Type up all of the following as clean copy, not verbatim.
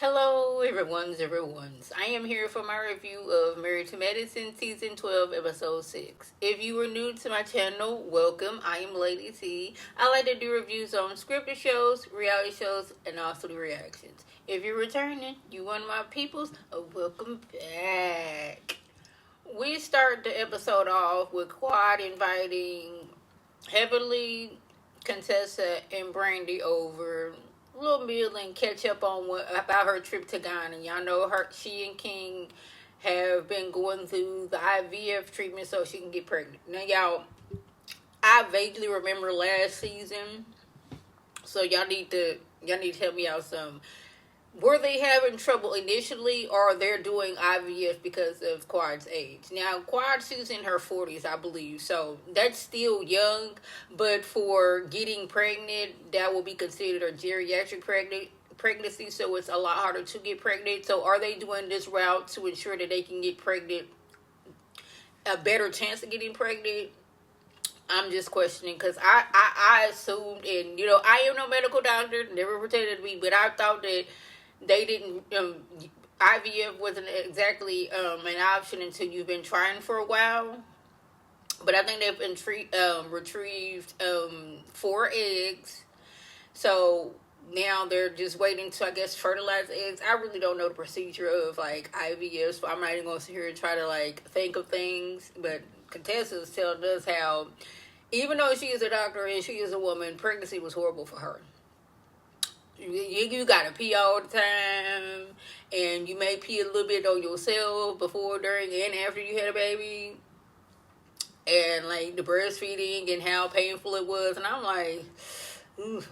Hello, everyone's. I am here for my review of Married to Medicine Season 12, Episode 6. If you are new to my channel, welcome. I am Lady T. I like to do reviews on scripted shows, reality shows, and also the reactions. If you're returning, you one of my peoples, welcome back. We start the episode off with Quad inviting Heavenly, Contessa, and Brandy over a little meal and catch up on what about her trip to Ghana. Y'all know she and King have been going through the IVF treatment so she can get pregnant. Now, y'all, I vaguely remember last season, so y'all need to help me out some. Were they having trouble initially, or they're doing IVF because of Quad's age? Now, Quad, she's in her 40s, I believe, so that's still young, but for getting pregnant, that will be considered a geriatric pregnancy, so it's a lot harder to get pregnant. So are they doing this route to ensure that they can get pregnant, a better chance of getting pregnant? I'm just questioning because I assumed, and I am no medical doctor, never pretended to be, but I thought that they didn't. IVF wasn't exactly an option until you've been trying for a while. But I think they've been retrieved 4 eggs, so now they're just waiting to, I guess, fertilize eggs. I really don't know the procedure of like IVF, so I'm not even gonna sit here and try to like think of things. But Contessa's telling us how, even though she is a doctor and she is a woman, pregnancy was horrible for her. You gotta pee all the time, and you may pee a little bit on yourself before, during, and after you had a baby, and like the breastfeeding and how painful it was. And I'm like, ooh.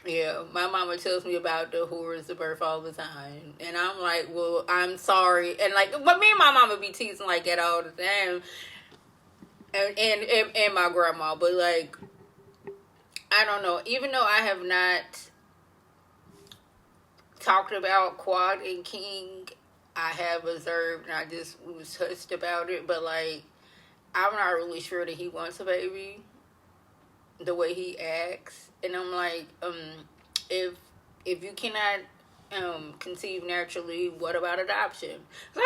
Yeah, my mama tells me about the horrors of birth all the time, and I'm like, well, I'm sorry, and like, but me and my mama be teasing like that all the time, and my grandma, but like, I don't know. Even though I have not talked about Quad and King, I have observed and I just was touched about it. But like, I'm not really sure that he wants a baby the way he acts, and I'm like, if you cannot conceive naturally, what about adoption? So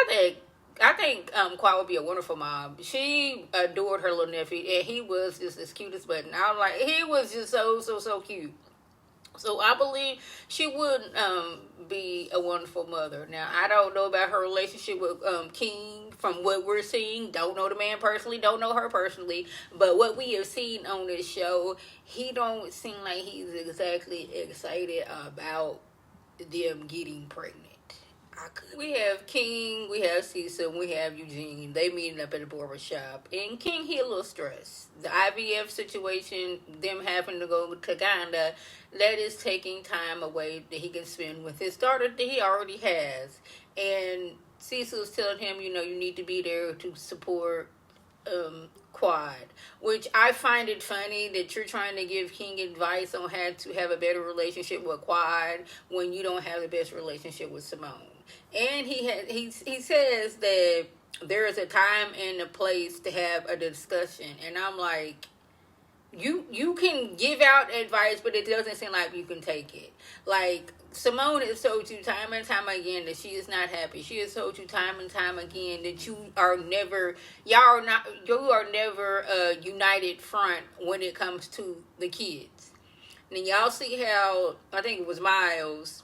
I think Quad would be a wonderful mom. She adored her little nephew, and he was just as cute as button. I was like, he was just so cute. So I believe she would be a wonderful mother. Now, I don't know about her relationship with King from what we're seeing. Don't know the man personally. Don't know her personally. But what we have seen on this show, he don't seem like he's exactly excited about them getting pregnant. We have King, we have Cecil, we have Eugene. They meeting up at the barber shop. And King, he a little stressed. The IVF situation, them having to go to Ghana, that is taking time away that he can spend with his daughter that he already has. And Cecil's telling him, you need to be there to support Quad, which I find it funny that you're trying to give King advice on how to have a better relationship with Quad when you don't have the best relationship with Simone. And he says that there is a time and a place to have a discussion, and I'm like, you can give out advice, but it doesn't seem like you can take it. Like, Simone has told you time and time again that she is not happy. She has told you time and time again that you are never a united front when it comes to the kids. And y'all see how, I think it was Miles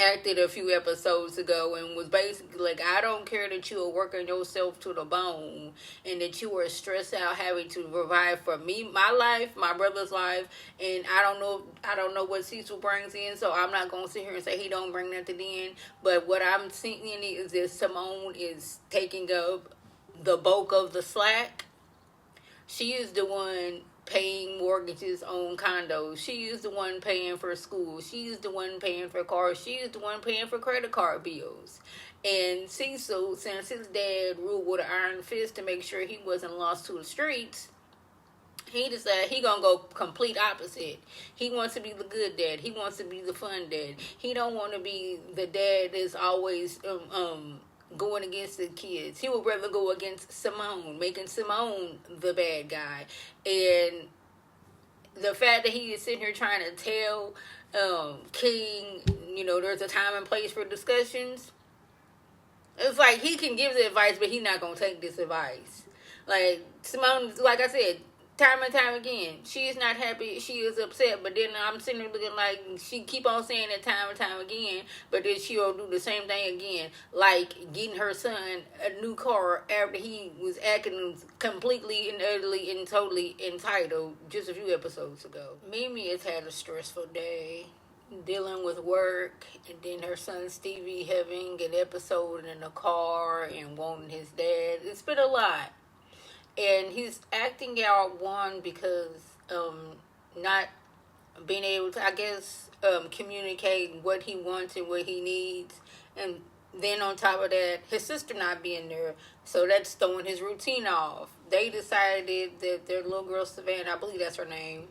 acted a few episodes ago and was basically like, I don't care that you are working yourself to the bone and that you are stressed out having to provide for me, my life, my brother's life, and I don't know what Cecil brings in, so I'm not gonna sit here and say he don't bring nothing in. But what I'm seeing is that Simone is taking up the bulk of the slack. She is the one paying mortgages on condos. She is the one paying for school. She is the one paying for cars. She is the one paying for credit card bills. And Cecil, since his dad ruled with an iron fist to make sure he wasn't lost to the streets, he decided he gonna go complete opposite. He wants to be the good dad. He wants to be the fun dad. He don't want to be the dad that's always going against the kids. He would rather go against Simone, making Simone the bad guy. And the fact that he is sitting here trying to tell King, there's a time and place for discussions. It's like he can give the advice, but he's not gonna take this advice. Like Simone, like I said, time and time again, she is not happy. She is upset. But then I'm sitting there looking like she keep on saying it time and time again. But then she'll do the same thing again, like getting her son a new car after he was acting completely and utterly and totally entitled just a few episodes ago. Mimi has had a stressful day, dealing with work, and then her son Stevie having an episode in the car and wanting his dad. It's been a lot. And he's acting out, one, because not being able to, I guess, communicate what he wants and what he needs. And then on top of that, his sister not being there. So that's throwing his routine off. They decided that their little girl, Savannah, I believe that's her name,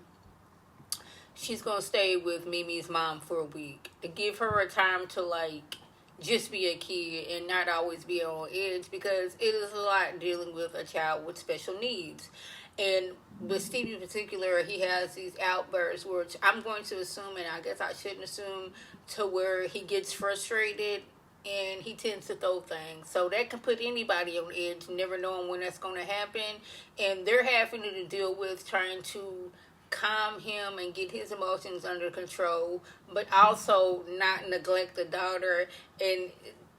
she's going to stay with Mimi's mom for a week to give her a time to, like, just be a kid and not always be on edge, because it is a lot dealing with a child with special needs. And with Stevie in particular, he has these outbursts, which I'm going to assume, and I guess I shouldn't assume, to where he gets frustrated and he tends to throw things. So that can put anybody on edge, never knowing when that's going to happen. And they're having to deal with trying to calm him and get his emotions under control, but also not neglect the daughter and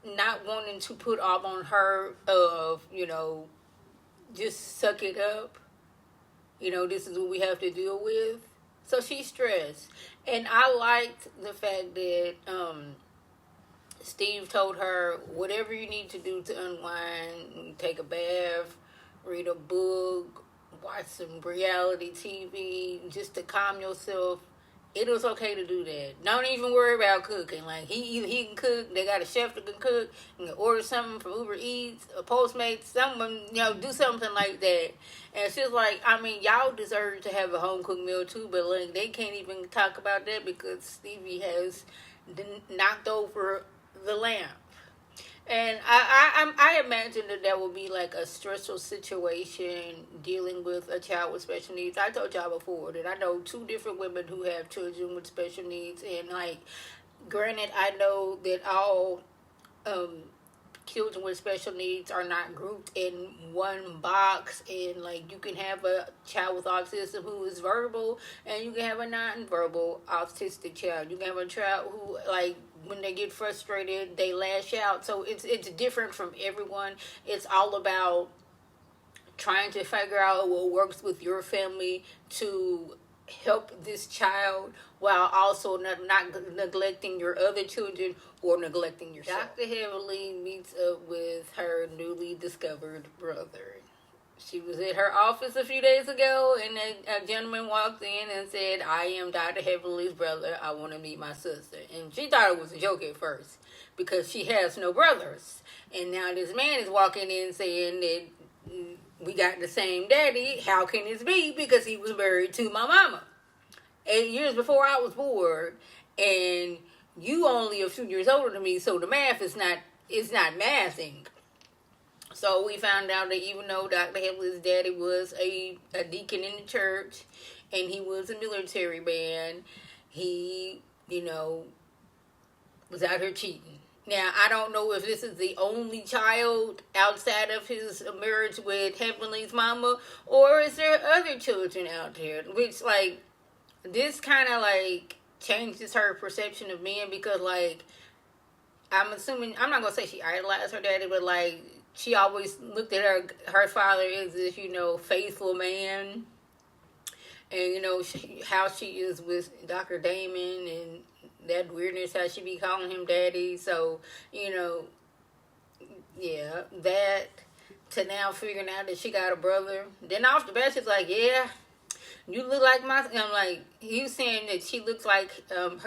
not wanting to put off on her of, just suck it up. This is what we have to deal with. So she's stressed. And I liked the fact that Steve told her, whatever you need to do to unwind, take a bath, read a book, watch some reality TV, just to calm yourself. It was okay to do that. Don't even worry about cooking. Like, he can cook. They got a chef that can cook. You can order something from Uber Eats, a Postmates, someone, do something like that. And she's like, y'all deserve to have a home-cooked meal too, but like, they can't even talk about that because Stevie has knocked over the lamp. And I imagine that would be like a stressful situation dealing with a child with special needs. I told y'all before that I know 2 different women who have children with special needs. And like, granted, I know that all children with special needs are not grouped in one box. And like, you can have a child with autism who is verbal, and you can have a non-verbal autistic child. You can have a child who, like, when they get frustrated, they lash out. So it's different from everyone. It's all about trying to figure out what works with your family to help this child while also not neglecting your other children or neglecting yourself. Dr. Heavenly meets up with her newly discovered brother. She was at her office a few days ago, and a gentleman walked in and said, "I am Dr. Heavenly's brother. I want to meet my sister." And she thought it was a joke at first because she has no brothers. And now this man is walking in saying that we got the same daddy. How can this be? Because he was married to my mama 8 years before I was born, and you only a few years older than me, so the math is not mathing. So we found out that even though Dr. Heavenly's daddy was a deacon in the church and he was a military man, he, was out here cheating. Now, I don't know if this is the only child outside of his marriage with Heavenly's mama, or is there other children out there? Which, like, this kind of, like, changes her perception of men because, like, I'm assuming, I'm not going to say she idolized her daddy, but, like, she always looked at her father as this, faithful man. And, how she is with Dr. Damon and that weirdness, how she be calling him daddy. So, yeah, that to now figuring out that she got a brother. Then off the bat, she's like, yeah, you look like my, I'm like, he was saying that she looks like,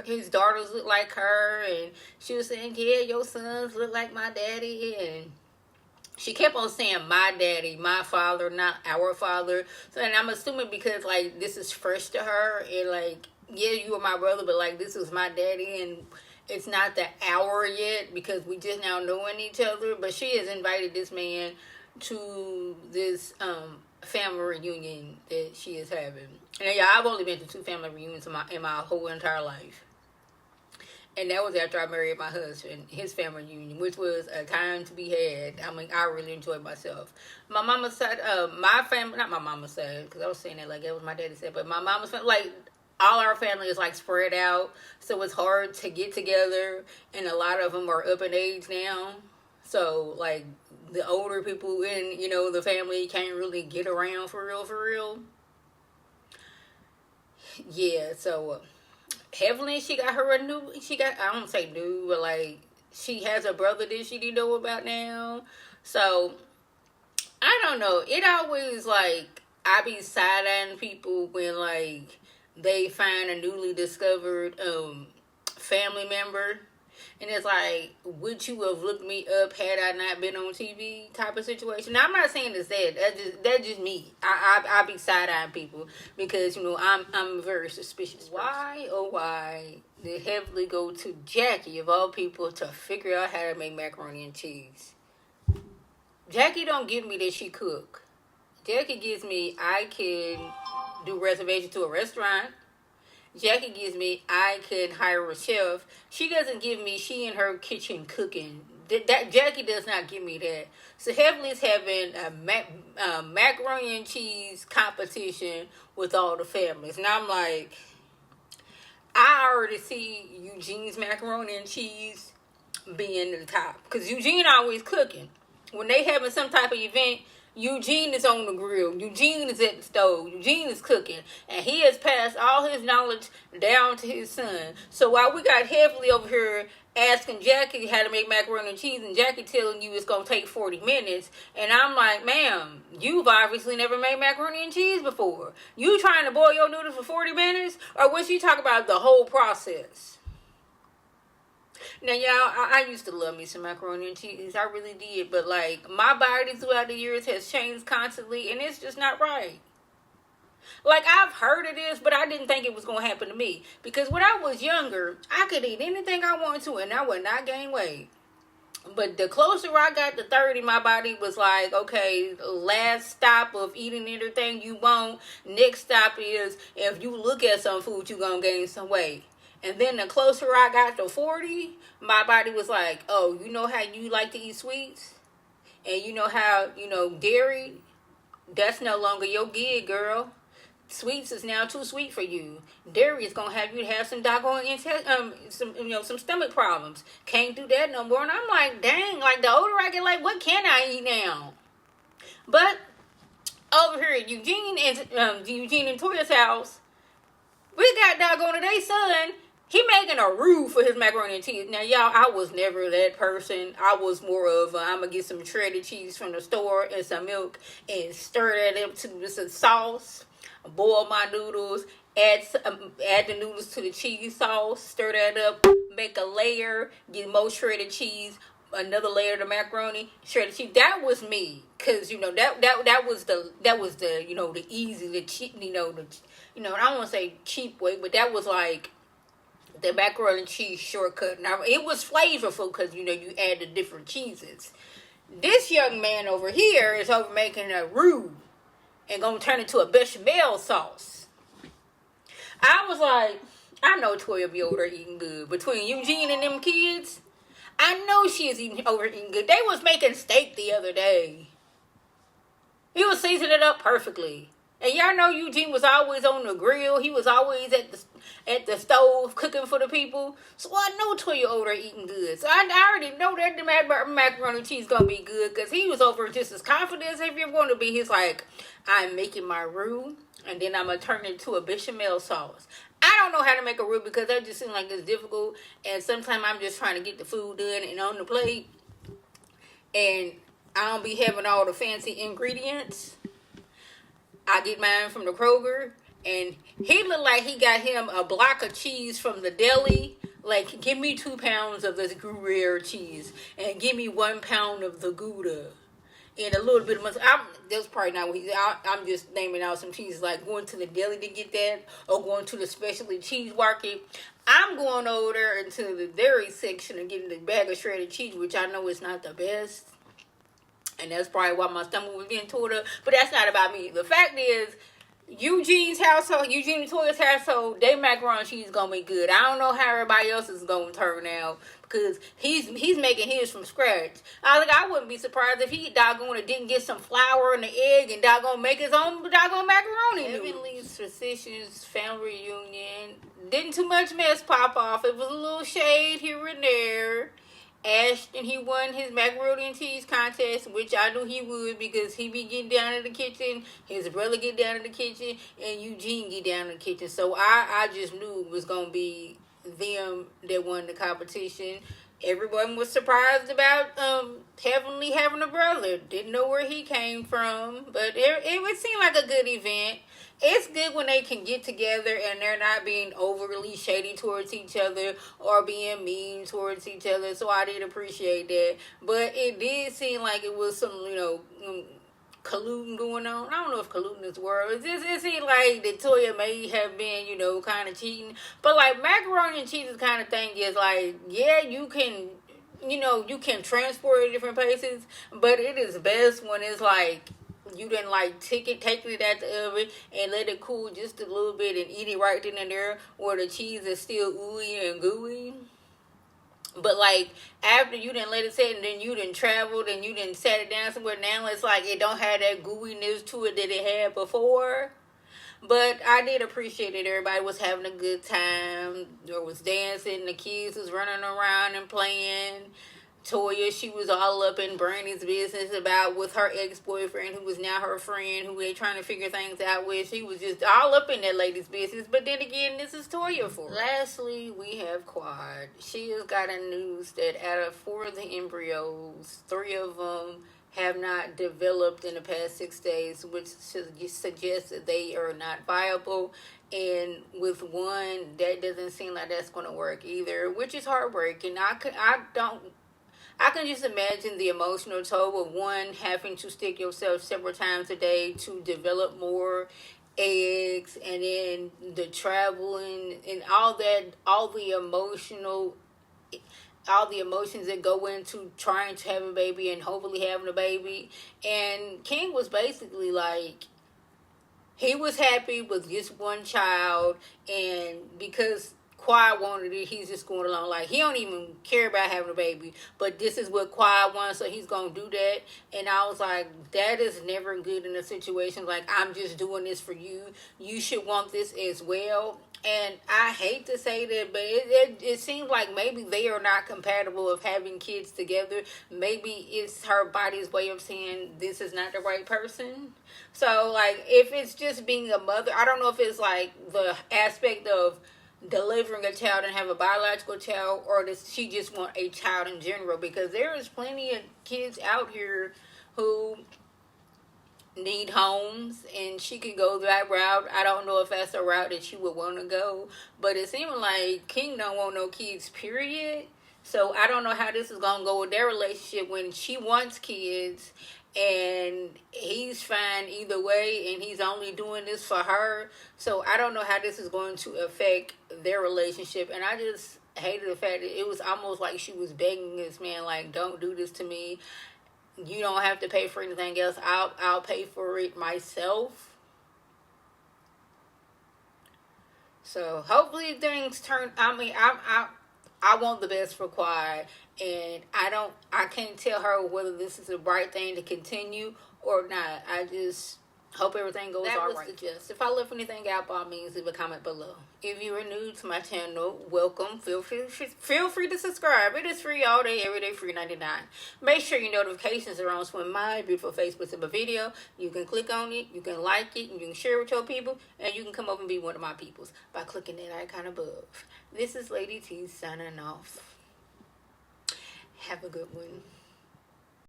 his daughters look like her. And she was saying, yeah, your sons look like my daddy. And she kept on saying my daddy, my father, not our father. So, and I'm assuming because, like, this is fresh to her. And, like, yeah, you are my brother, but, like, this was my daddy. And it's not the hour yet because we just now knowing each other. But she has invited this man to this family reunion that she is having. And, yeah, I've only been to 2 family reunions in my whole entire life. And that was after I married my husband, his family reunion, which was a time to be had. I mean, I really enjoyed myself. My mama's side, my family, not my mama's side, because I was saying that like that was my daddy's side, but my mama's family, like, all our family is like spread out, so it's hard to get together, and a lot of them are up in age now. So, like, the older people in, the family can't really get around for real, for real. Yeah, so Evelyn, I don't say new, but like, she has a brother that she didn't know about now. So, I don't know. It always, like, I be side-eyeing people when, like, they find a newly discovered family member. And it's like, would you have looked me up had I not been on TV type of situation? Now, I'm not saying it's that. That's just me. I be side-eyeing people because, I'm very suspicious. Why, oh why, did Heavily go to Jackie, of all people, to figure out how to make macaroni and cheese? Jackie don't give me that she cook. Jackie gives me, I can do reservation to a restaurant. Jackie gives me, I can hire a chef. She doesn't give me, she in her kitchen cooking. That Jackie does not give me that. So Heavenly's having a macaroni and cheese competition with all the families. And I'm like, I already see Eugene's macaroni and cheese being the top. Because Eugene always cooking. When they having some type of event, Eugene is on the grill. Eugene is at the stove. Eugene is cooking. And he has passed all his knowledge down to his son. So while we got Heavily over here asking Jackie how to make macaroni and cheese, and Jackie telling you it's going to take 40 minutes, and I'm like, ma'am, you've obviously never made macaroni and cheese before. You trying to boil your noodles for 40 minutes? Or was she talking about the whole process? Now, y'all, I used to love me some macaroni and cheese. I really did. But, like, my body throughout the years has changed constantly, and it's just not right. Like, I've heard of this, but I didn't think it was going to happen to me. Because when I was younger, I could eat anything I wanted to, and I would not gain weight. But the closer I got to 30, my body was like, okay, last stop of eating anything you want. Next stop is if you look at some food, you're going to gain some weight. And then the closer I got to 40, my body was like, oh, you know how you like to eat sweets? And you know how, dairy, that's no longer your gig, girl. Sweets is now too sweet for you. Dairy is going to have you have some doggone, some stomach problems. Can't do that no more. And I'm like, dang, like the older I get, like, what can I eat now? But over here at Eugene and Toya's house, we got doggone today, son. He making a roux for his macaroni and cheese. Now, y'all, I was never that person. I was more of, I'm going to get some shredded cheese from the store and some milk and stir that up to some sauce. Boil my noodles. Add the noodles to the cheese sauce. Stir that up. Make a layer. Get more shredded cheese. Another layer of the macaroni. Shredded cheese. That was me. Because, that was the the easy, the cheap, I don't want to say cheap way, but that was like the macaroni and cheese shortcut. Now, it was flavorful because, you add the different cheeses. This young man over here is over making a roux and going to turn it to a bechamel sauce. I was like, I know Toya be over there eating good. Between Eugene and them kids, I know she is eating good. They was making steak the other day. He was seasoning it up perfectly. And y'all know Eugene was always on the grill. He was always at the stove cooking for the people. So I know Toya over there eating good. So I already know that the macaroni and cheese gonna be good. Because he was over just as confident as if you're going to be. He's like, I'm making my roux. And then I'm going to turn it to a bechamel sauce. I don't know how to make a roux because that just seems like it's difficult. And sometimes I'm just trying to get the food done and on the plate. And I don't be having all the fancy ingredients. I get mine from the Kroger, and he looked like he got him a block of cheese from the deli. Like, give me 2 pounds of this Gruyere cheese, and give me 1 pound of the Gouda, and a little bit of mustard. That's probably not what I'm just naming out some cheeses, like going to the deli to get that, or going to the specialty cheese market. I'm going over there into the dairy section and getting the bag of shredded cheese, which I know is not the best. And that's probably why my stomach was being tore up. But that's not about me. The fact is, Eugene's household, Eugene and Toya's household, they macaroni and cheese gonna be good. I don't know how everybody else is gonna turn out because he's making his from scratch. I wouldn't be surprised if he doggone didn't get some flour and the egg and doggone make his own doggone macaroni. Heavenly's Physicians family reunion didn't too much mess pop off. It was a little shade here and there. Ashton, he won his macaroni and cheese contest, which I knew he would because he be getting down in the kitchen, his brother get down in the kitchen, and Eugene get down in the kitchen. So I just knew it was going to be them that won the competition. Everyone was surprised about Heavenly having a brother. Didn't know where he came from, but it would seem like a good event. It's good when they can get together and they're not being overly shady towards each other or being mean towards each other. So I did appreciate that. But it did seem like it was some, colluding going on. I don't know if colluding is the word. It seemed like that Toya may have been, kind of cheating. But like macaroni and cheese kind of thing is like, yeah, you can, you can transport it different places, but it is best when it's like you didn't like take it out the oven and let it cool just a little bit and eat it right then and there, where the cheese is still ooey and gooey. But like after you didn't let it sit and then you didn't traveled and you didn't sat it down somewhere, now it's like it don't have that gooiness to it that it had before. But I did appreciate it. Everybody was having a good time. There was dancing. The kids was running around and playing. Toya, she was all up in Brandy's business about with her ex-boyfriend, who was now her friend, who they trying to figure things out with. She was just all up in that lady's business. But then again, this is Toya for her. Lastly, we have Quad. She has got a news that out of 4 of the embryos, 3 of them have not developed in the past 6 days, which suggests that they are not viable. And with one, that doesn't seem like that's going to work either, which is heartbreaking. I can just imagine the emotional toll of one having to stick yourself several times a day to develop more eggs, and then the traveling and all that, all the emotions that go into trying to have a baby and hopefully having a baby. And King was basically like, he was happy with just one child, and because Quad wanted it, he's just going along like he don't even care about having a baby, but this is what Quad wants, so he's gonna do that. And I was like, that is never good in a situation like, I'm just doing this for you, you should want this as well. And I hate to say that, but it seems like maybe they are not compatible of having kids together. Maybe it's her body's way of saying this is not the right person. So like, if it's just being a mother, I don't know if it's like the aspect of delivering a child and have a biological child, or does she just want a child in general? Because there is plenty of kids out here who need homes, and she could go that route. I don't know if that's a route that she would want to go, but it seems like King don't want no kids, period. So I don't know how this is gonna go with their relationship when she wants kids and he's fine either way, and he's only doing this for her. So I don't know how this is going to affect their relationship. And I just hated the fact that it was almost like she was begging this man, like, don't do this to me, you don't have to pay for anything else, I'll pay for it myself. So hopefully things turn, I want the best for Quad, and I can't tell her whether this is the right thing to continue or not. I just hope everything goes all right. That was the gist. If I left anything out, by all means, leave a comment below. If you are new to my channel, welcome. Feel free to subscribe. It is free all day, every day, free 99. Make sure your notifications are on so when my beautiful face puts up a video, you can click on it, you can like it, and you can share it with your people, and you can come up and be one of my peoples by clicking that icon above. This is Lady T signing off. Have a good one.